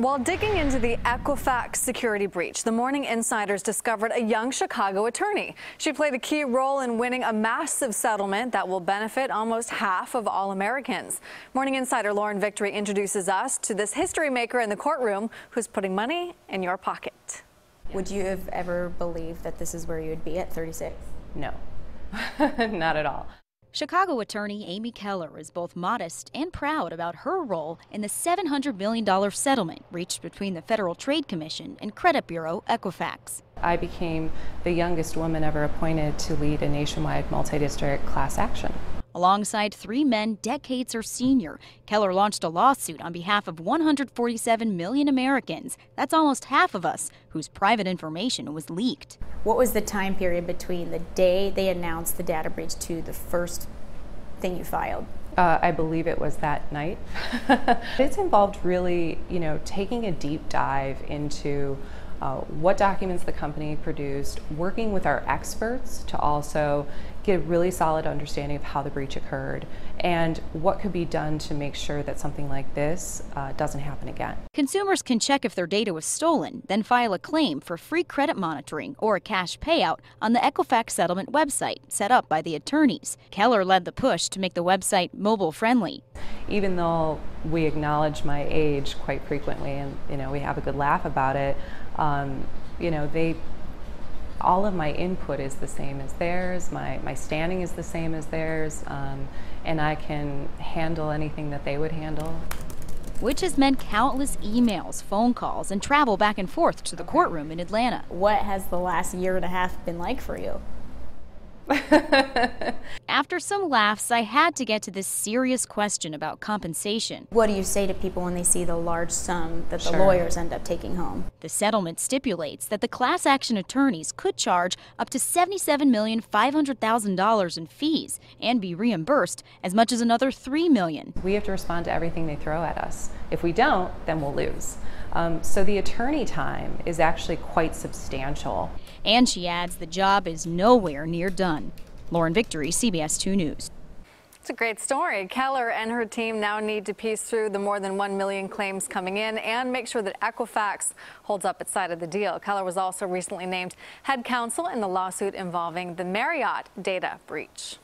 While digging into the Equifax security breach, the Morning Insiders discovered a young Chicago attorney. She played a key role in winning a massive settlement that will benefit almost half of all Americans. Morning Insider Lauren Victory introduces us to this history maker in the courtroom who's putting money in your pocket. Would you have ever believed that this is where you would be at 36? No, not at all. Chicago attorney Amy Keller is both modest and proud about her role in the $700 million settlement reached between the Federal Trade Commission and credit bureau Equifax. I became the youngest woman ever appointed to lead a nationwide multi-district class action. Alongside three men decades her senior, Keller launched a lawsuit on behalf of 147 million Americans. That's almost half of us whose private information was leaked. What was the time period between the day they announced the data breach to the first thing you filed? I believe it was that night. It's involved really, taking a deep dive into what documents the company produced, working with our experts to also get a really solid understanding of how the breach occurred and what could be done to make sure that something like this doesn't happen again. Consumers can check if their data was stolen, then file a claim for free credit monitoring or a cash payout on the Equifax settlement website set up by the attorneys. Keller led the push to make the website mobile friendly. Even though we acknowledge my age quite frequently and we have a good laugh about it, all of my input is the same as theirs, my standing is the same as theirs, and I can handle anything that they would handle. Which has meant countless emails, phone calls, and travel back and forth to the courtroom in Atlanta. What has the last year and a half been like for you? After some laughs, I had to get to this serious question about compensation. What do you say to people when they see the large sum that the Sure. lawyers end up taking home? The settlement stipulates that the class action attorneys could charge up to $77,500,000 in fees and be reimbursed as much as another $3 million. We have to respond to everything they throw at us. If we don't, then we'll lose. So the attorney time is actually quite substantial. And she adds the job is nowhere near done. Lauren Victory, CBS 2 News. It's a great story. Keller and her team now need to piece through the more than 1 million claims coming in and make sure that Equifax holds up its side of the deal. Keller was also recently named head counsel in the lawsuit involving the Marriott data breach.